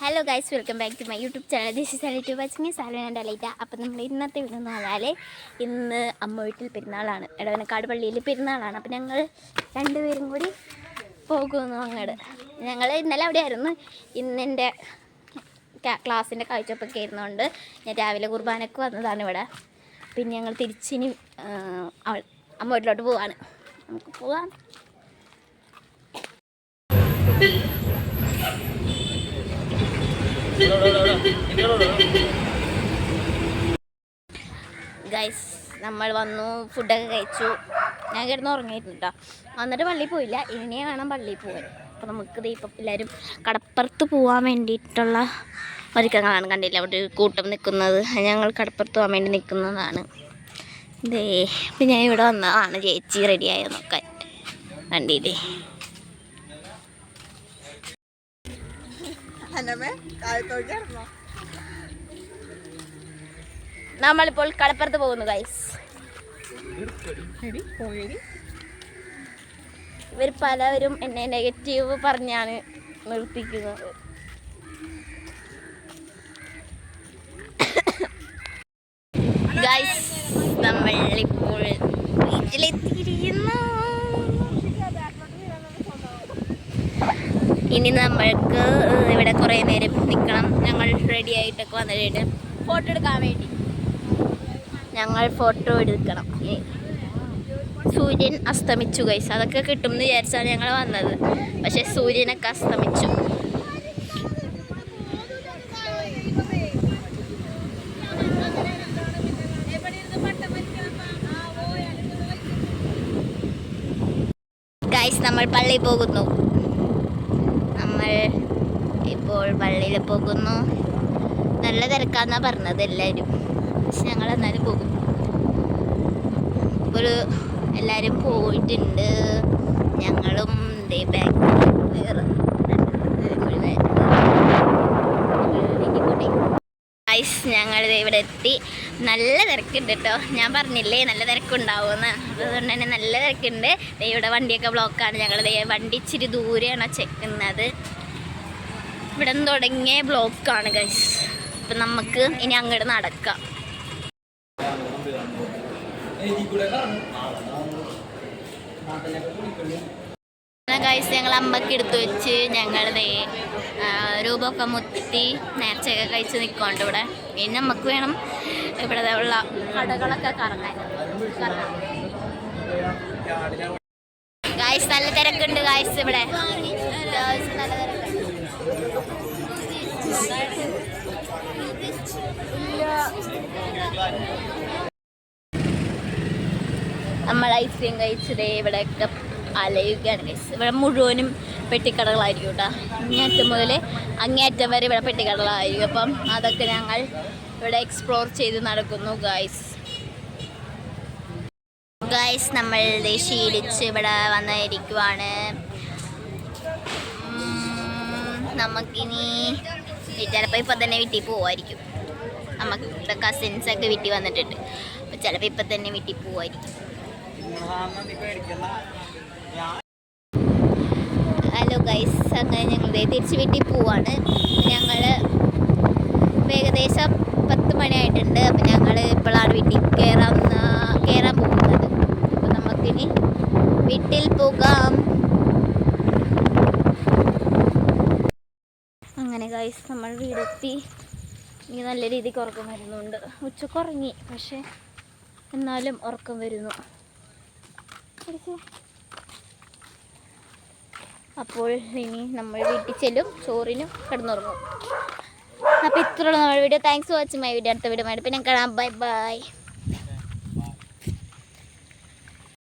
Hello guys, welcome back to my YouTube channel. This is YouTube watching Salan and Alaita. അപ്പം നമ്മൾ ഇന്നത്തെ video എന്ന് പറഞ്ഞാൽ ഇന്ന് അമ്മ വീട്ടിൽ പെരുന്നാളാണ്, എടവനക്കാട് പള്ളിയിൽ പെരുന്നാളാണ്. അപ്പം ഞങ്ങൾ രണ്ടുപേരും കൂടി പോകുന്നു അങ്ങോട്ട്. ഞങ്ങൾ ഇന്നലെ അവിടെ ആയിരുന്നു. ഇന്നെൻ്റെ ക്ലാസ്സിൻ്റെ കാഴ്ചപ്പൊക്കെ ആയിരുന്നുകൊണ്ട് ഞാൻ രാവിലെ കുർബാനക്ക് വന്നതാണ് ഇവിടെ. പിന്നെ ഞങ്ങൾ തിരിച്ചിനി അമ്മ വീട്ടിലോട്ട് പോവാണ്. നമുക്ക് പോവാം. ഗൈസ്, നമ്മൾ വന്നു, ഫുഡൊക്കെ കഴിച്ചു. ഞാൻ കിടന്ന് ഉറങ്ങിയിരുന്നു കേട്ടോ. വന്നിട്ട് പള്ളിയിൽ പോയില്ല, ഇനിയെ വേണം പള്ളിയിൽ പോകാൻ. അപ്പോൾ നമുക്കിത് ഇപ്പം എല്ലാവരും കടപ്പുറത്ത് പോകാൻ വേണ്ടിയിട്ടുള്ള ഒരുക്കങ്ങളാണ്. കണ്ടില്ല, അവിടെ ഒരു കൂട്ടം നിൽക്കുന്നത്. ഞങ്ങൾ കടപ്പുറത്ത് പോകാൻ വേണ്ടി നിൽക്കുന്നതാണ്. ഇതേ ഇപ്പം ഞാൻ ഇവിടെ വന്നതാണ് ചേച്ചി റെഡിയായോ നോക്കാൻ. കണ്ടില്ലേ, നമ്മളിപ്പോൾ കടപ്പുറത്ത് പോകുന്നു ഗൈസ്. ഇവർ പലവരും എന്നെ നെഗറ്റീവ് പറഞ്ഞാണ് നിർത്തിക്കുന്നത്. ഗൈസ്, നമ്മളിപ്പോൾ വീട്ടിലെത്തിയിരിക്കുന്നു. ഇനി നമ്മൾക്ക് ഇവിടെ കുറേ നേരം നിൽക്കണം. ഞങ്ങൾ റെഡി ആയിട്ടൊക്കെ വന്നിട്ട് ഫോട്ടോ എടുക്കാൻ വേണ്ടി ഞങ്ങൾ ഫോട്ടോ എടുക്കണം. സൂര്യൻ അസ്തമിച്ചു ഗൈസ്. അതൊക്കെ കിട്ടും എന്ന് വിചാരിച്ചാണ് ഞങ്ങൾ വന്നത്, പക്ഷേ സൂര്യനൊക്കെ അസ്തമിച്ചു. ഗൈസ്, നമ്മൾ പള്ളിയിൽ പോകുന്നു. നമ്മൾ ഇപ്പോൾ പള്ളിയിൽ പോകുന്നു. നല്ല തിരക്കാന്നാണ് പറഞ്ഞത് എല്ലാവരും, പക്ഷെ ഞങ്ങൾ എന്നാലും പോകും. ഒരു എല്ലാവരും പോയിട്ടുണ്ട്. ഞങ്ങളും ഗൈസ്, ഞങ്ങൾ ഇവിടെ എത്തി. നല്ല തിരക്കുണ്ട് കേട്ടോ. ഞാൻ പറഞ്ഞില്ലേ നല്ല തിരക്കുണ്ടാവുമെന്ന്. അതുകൊണ്ട് തന്നെ നല്ല തിരക്കുണ്ട്. ഇവിടെ വണ്ടിയൊക്കെ ബ്ലോക്കാണ്. ഞങ്ങൾ വണ്ടി ഇച്ചിരി ദൂരെയാണ് ചെക്കുന്നത്. ഇവിടെ നിന്ന് തുടങ്ങിയ ബ്ലോക്കാണ് ഗൈസ്. അപ്പം നമുക്ക് ഇനി അങ്ങോട്ട് നടക്കാം. ഗൈസ്, ഞങ്ങൾ അമ്മക്ക് എടുത്തു വെച്ച് ഞങ്ങൾ രൂപമൊക്കെ മുത്തി നേർച്ചയൊക്കെ കഴിച്ച് നിൽക്കുന്നുണ്ട് ഇവിടെ. ഇനി നമുക്ക് വേണം ഇവിടെ ഉള്ള കടകളൊക്കെ കറങ്ങാൻ. ഗൈസ്, നല്ല തിരക്കുണ്ട് ഗൈസ്. ഇവിടെ നല്ല തിരക്കുണ്ട്. നമ്മൾ ഐസ്ക്രീം കഴിച്ചത് ഇവിടെയൊക്കെ അലയുകയാണ് ഗൈസ്. ഇവിടെ മുഴുവനും പെട്ടിക്കടകളായിരിക്കും കേട്ടോ. ഇങ്ങേറ്റം മുതൽ അങ്ങേയറ്റം വരെ ഇവിടെ പെട്ടിക്കടകളായിരിക്കും. അപ്പം അതൊക്കെ ഞങ്ങൾ ഇവിടെ എക്സ്പ്ലോർ ചെയ്ത് നടക്കുന്നു ഗൈസ്. ഗൈസ്, നമ്മൾ ശീലിച്ച് ഇവിടെ വന്നിരിക്കുവാണ്. നമുക്കിനി ചിലപ്പോൾ ഇപ്പം തന്നെ വീട്ടിൽ പോവായിരിക്കും. നമുക്ക് കസിൻസൊക്കെ വീട്ടിൽ വന്നിട്ടുണ്ട്. അപ്പോൾ ചിലപ്പോൾ ഇപ്പം തന്നെ വീട്ടിൽ പോവായിരിക്കും. ഹലോ ഗൈസ്, അങ്ങനെ ഞങ്ങൾ തിരിച്ച് വീട്ടിൽ പോവാണ്. ഞങ്ങൾ ഏകദേശം 10 മണിയായിട്ടുണ്ട്. അപ്പം ഞങ്ങൾ ഇപ്പോഴാണ് വീട്ടിൽ കയറാൻ പോകുന്നത്. അപ്പം നമുക്കിനി വീട്ടിൽ പോകാം. അങ്ങനെ ഗൈസ്, നമ്മൾ വീടെത്തി. എനിക്ക് നല്ല രീതിക്ക് ഉറക്കം വരുന്നുണ്ട്. ഉച്ചക്ക് ഉറങ്ങി, പക്ഷേ എന്നാലും ഉറക്കം വരുന്നു. അപ്പോൾ ഇനി നമ്മൾ വീട്ടിൽ ചെല്ലും, ചോറിനും കിടന്നുറങ്ങും. അപ്പോൾ ഇത്രയുള്ള നമ്മുടെ video. Thanks for watching my video. അടുത്ത വീഡിയോ ആയിട്ട് പിന്നെ കാണാം. Bye bye.